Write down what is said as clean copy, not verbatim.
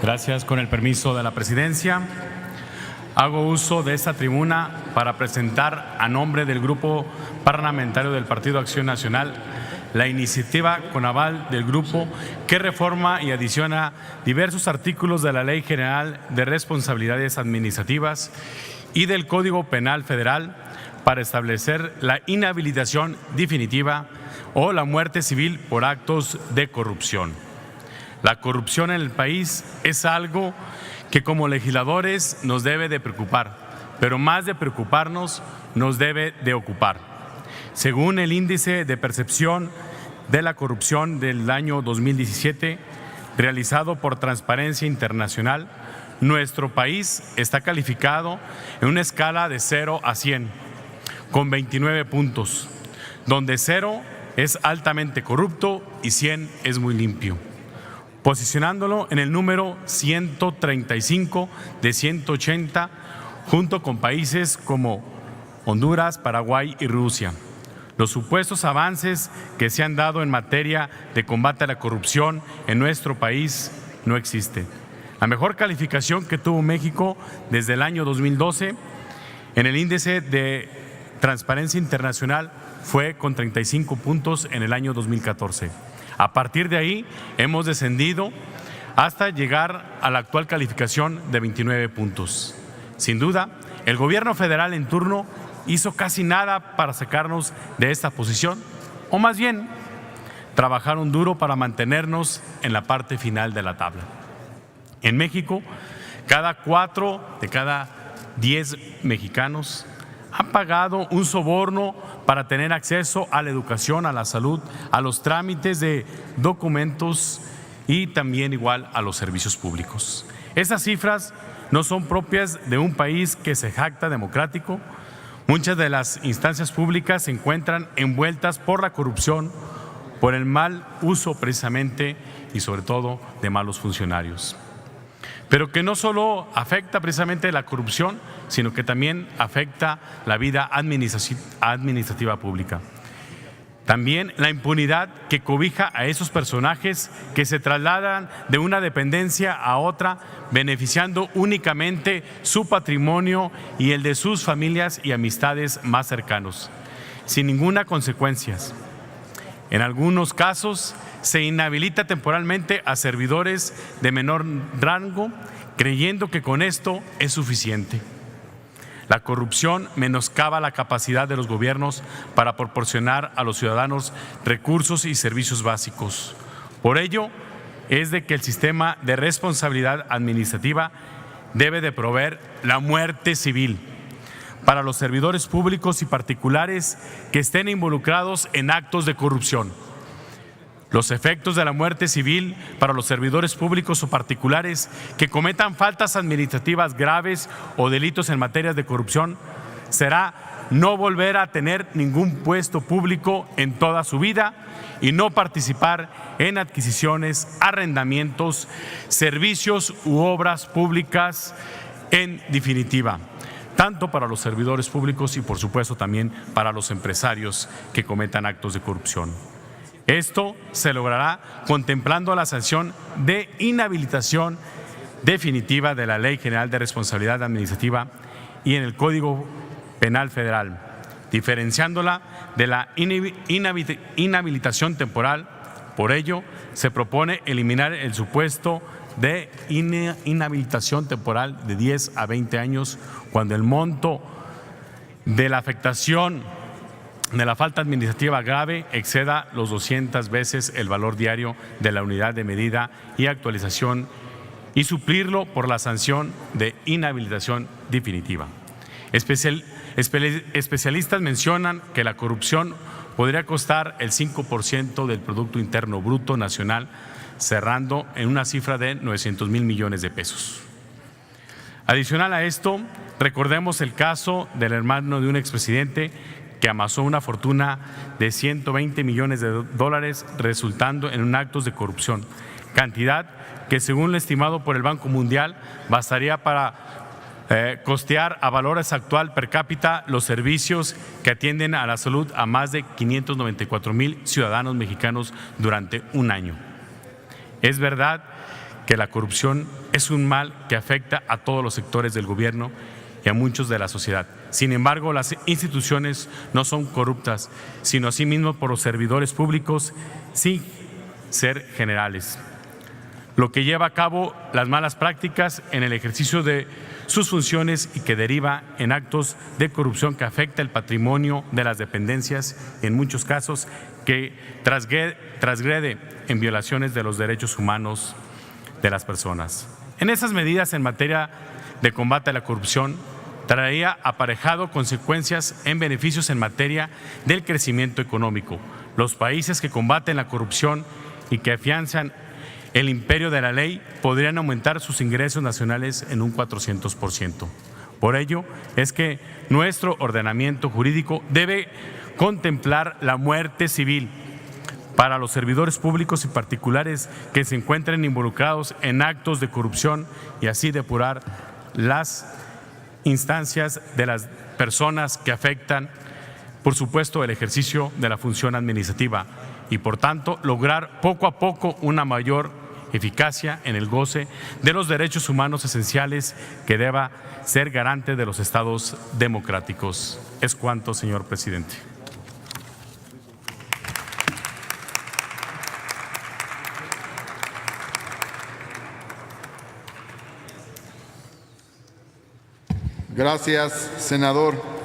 Gracias. Con el permiso de la presidencia, hago uso de esta tribuna para presentar a nombre del Grupo Parlamentario del Partido Acción Nacional la iniciativa con aval del grupo que reforma y adiciona diversos artículos de la Ley General de Responsabilidades Administrativas y del Código Penal Federal para establecer la inhabilitación definitiva o la muerte civil por actos de corrupción. La corrupción en el país es algo que como legisladores nos debe de preocupar, pero más de preocuparnos, nos debe de ocupar. Según el índice de percepción de la corrupción del año 2017, realizado por Transparencia Internacional, nuestro país está calificado en una escala de 0 a 100, con 29 puntos, donde 0 es altamente corrupto y 100 es muy limpio, posicionándolo en el número 135 de 180, junto con países como Honduras, Paraguay y Rusia. Los supuestos avances que se han dado en materia de combate a la corrupción en nuestro país no existen. La mejor calificación que tuvo México desde el año 2012 en el índice de Transparencia Internacional fue con 35 puntos en el año 2014. A partir de ahí hemos descendido hasta llegar a la actual calificación de 29 puntos. Sin duda, el gobierno federal en turno hizo casi nada para sacarnos de esta posición, o más bien, trabajaron duro para mantenernos en la parte final de la tabla. En México, cada 4 de cada 10 mexicanos han pagado un soborno para tener acceso a la educación, a la salud, a los trámites de documentos y también igual a los servicios públicos. Esas cifras no son propias de un país que se jacta democrático. Muchas de las instancias públicas se encuentran envueltas por la corrupción, por el mal uso precisamente y sobre todo de malos funcionarios. Pero que no solo afecta precisamente la corrupción, sino que también afecta la vida administrativa pública. También la impunidad que cobija a esos personajes que se trasladan de una dependencia a otra, beneficiando únicamente su patrimonio y el de sus familias y amistades más cercanos, sin ninguna consecuencia. En algunos casos se inhabilita temporalmente a servidores de menor rango, creyendo que con esto es suficiente. La corrupción menoscaba la capacidad de los gobiernos para proporcionar a los ciudadanos recursos y servicios básicos. Por ello, es de que el sistema de responsabilidad administrativa debe de proveer la muerte civil para los servidores públicos y particulares que estén involucrados en actos de corrupción. Los efectos de la muerte civil para los servidores públicos o particulares que cometan faltas administrativas graves o delitos en materias de corrupción será no volver a tener ningún puesto público en toda su vida y no participar en adquisiciones, arrendamientos, servicios u obras públicas, en definitiva, tanto para los servidores públicos y por supuesto también para los empresarios que cometan actos de corrupción. Esto se logrará contemplando la sanción de inhabilitación definitiva de la Ley General de Responsabilidad Administrativa y en el Código Penal Federal, diferenciándola de la inhabilitación temporal. Por ello, se propone eliminar el supuesto de inhabilitación temporal de 10 a 20 años cuando el monto de la afectación de la falta administrativa grave exceda los 200 veces el valor diario de la unidad de medida y actualización y suplirlo por la sanción de inhabilitación definitiva. Especialistas mencionan que la corrupción podría costar el 5% del Producto Interno Bruto Nacional, cerrando en una cifra de 900,000 millones de pesos. Adicional a esto, recordemos el caso del hermano de un expresidente que amasó una fortuna de 120 millones de dólares resultando en actos de corrupción, cantidad que según lo estimado por el Banco Mundial bastaría para costear a valores actual per cápita los servicios que atienden a la salud a más de 594,000 ciudadanos mexicanos durante un año. Es verdad que la corrupción es un mal que afecta a todos los sectores del gobierno y a muchos de la sociedad. Sin embargo, las instituciones no son corruptas, sino asimismo por los servidores públicos sin ser generales, lo que lleva a cabo las malas prácticas en el ejercicio de sus funciones y que deriva en actos de corrupción que afecta el patrimonio de las dependencias, en muchos casos que transgrede en violaciones de los derechos humanos de las personas. En esas medidas en materia de combate a la corrupción traería aparejado consecuencias en beneficios en materia del crecimiento económico. Los países que combaten la corrupción y que afianzan el imperio de la ley podrían aumentar sus ingresos nacionales en un 400%. Por ello es que nuestro ordenamiento jurídico debe contemplar la muerte civil para los servidores públicos y particulares que se encuentren involucrados en actos de corrupción y así depurar las instancias de las personas que afectan, por supuesto, el ejercicio de la función administrativa y, por tanto, lograr poco a poco una mayor eficacia en el goce de los derechos humanos esenciales que deba ser garante de los estados democráticos. Es cuanto, señor presidente. Gracias, senador.